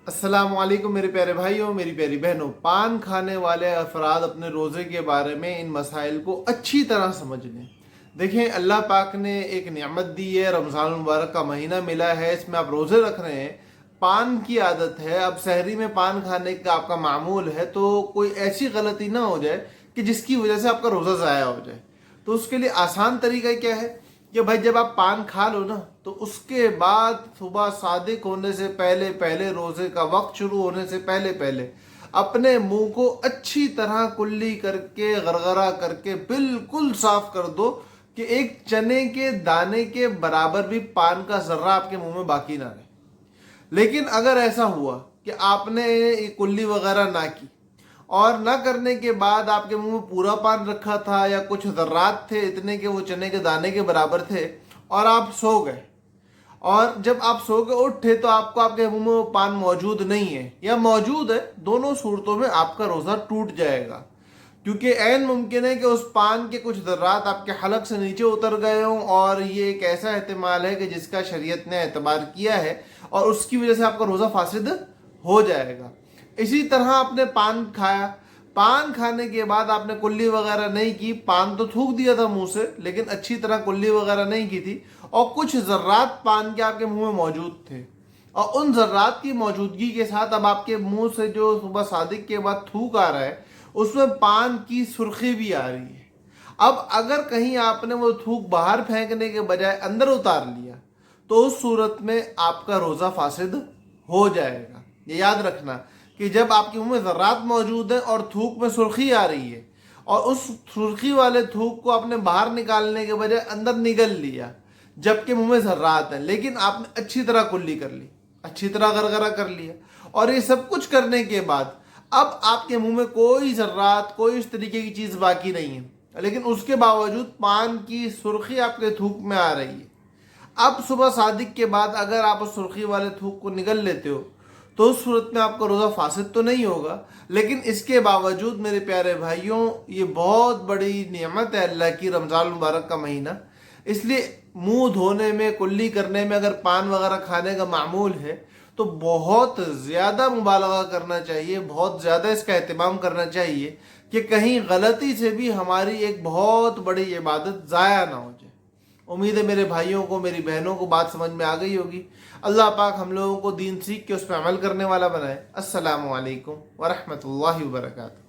السلام علیکم میرے پیارے بھائیوں، میری پیاری بہنوں۔ پان کھانے والے افراد اپنے روزے کے بارے میں ان مسائل کو اچھی طرح سمجھ لیں۔ دیکھیں، اللہ پاک نے ایک نعمت دی ہے، رمضان المبارک کا مہینہ ملا ہے، اس میں آپ روزے رکھ رہے ہیں، پان کی عادت ہے، اب سحری میں پان کھانے کا آپ کا معمول ہے، تو کوئی ایسی غلطی نہ ہو جائے کہ جس کی وجہ سے آپ کا روزہ ضائع ہو جائے۔ تو اس کے لیے آسان طریقہ کیا ہے کہ بھائی جب آپ پان کھا لو نا، تو اس کے بعد صبح صادق ہونے سے پہلے پہلے، روزے کا وقت شروع ہونے سے پہلے پہلے اپنے منہ کو اچھی طرح کلی کر کے، غرغرہ کر کے بالکل صاف کر دو کہ ایک چنے کے دانے کے برابر بھی پان کا ذرہ آپ کے منہ میں باقی نہ رہے۔ لیکن اگر ایسا ہوا کہ آپ نے کلی وغیرہ نہ کی اور نہ کرنے کے بعد آپ کے منہ میں پورا پان رکھا تھا، یا کچھ ذرات تھے اتنے کہ وہ چنے کے دانے کے برابر تھے، اور آپ سو گئے، اور جب آپ سو کے اٹھے تو آپ کو آپ کے منہ میں وہ پان موجود نہیں ہے یا موجود ہے، دونوں صورتوں میں آپ کا روزہ ٹوٹ جائے گا، کیونکہ عین ممکن ہے کہ اس پان کے کچھ ذرات آپ کے حلق سے نیچے اتر گئے ہوں، اور یہ ایک ایسا احتمال ہے کہ جس کا شریعت نے اعتبار کیا ہے، اور اس کی وجہ سے آپ کا روزہ فاسد ہو جائے گا۔ اسی طرح آپ نے پان کھایا، پان کھانے کے بعد آپ نے کلی وغیرہ نہیں کی، پان تو تھوک دیا تھا منہ سے لیکن اچھی طرح کلی وغیرہ نہیں کی تھی، اور کچھ ذرات پان کے آپ کے منہ میں موجود تھے، اور ان ذرات کی موجودگی کے ساتھ اب آپ کے منہ سے جو صبح صادق کے بعد تھوک آ رہا ہے، اس میں پان کی سرخی بھی آ رہی ہے۔ اب اگر کہیں آپ نے وہ تھوک باہر پھینکنے کے بجائے اندر اتار لیا تو اس صورت میں آپ کا روزہ فاسد ہو جائے گا۔ یہ یاد رکھنا کہ جب آپ کے منہ میں ذرات موجود ہیں اور تھوک میں سرخی آ رہی ہے، اور اس سرخی والے تھوک کو آپ نے باہر نکالنے کے بجائے اندر نگل لیا جبکہ منہ میں ذرات ہیں، لیکن آپ نے اچھی طرح کلی کر لی، اچھی طرح غرغرہ کر لیا، اور یہ سب کچھ کرنے کے بعد اب آپ کے منہ میں کوئی ذرات، کوئی اس طریقے کی چیز باقی نہیں ہے، لیکن اس کے باوجود پان کی سرخی آپ کے تھوک میں آ رہی ہے۔ اب صبح صادق کے بعد اگر آپ اس سرخی والے تھوک کو نگل لیتے ہو تو اس صورت میں آپ کا روزہ فاسد تو نہیں ہوگا، لیکن اس کے باوجود میرے پیارے بھائیوں، یہ بہت بڑی نعمت ہے اللہ کی، رمضان المبارک کا مہینہ، اس لیے منہ دھونے میں، کلی کرنے میں اگر پان وغیرہ کھانے کا معمول ہے تو بہت زیادہ مبالغہ کرنا چاہیے، بہت زیادہ اس کا اہتمام کرنا چاہیے کہ کہیں غلطی سے بھی ہماری ایک بہت بڑی عبادت ضائع نہ ہو جائے۔ امید ہے میرے بھائیوں کو، میری بہنوں کو بات سمجھ میں آ گئی ہوگی۔ اللہ پاک ہم لوگوں کو دین سیکھ کے اس پہ عمل کرنے والا بنائے۔ السلام علیکم ورحمۃ اللہ وبرکاتہ۔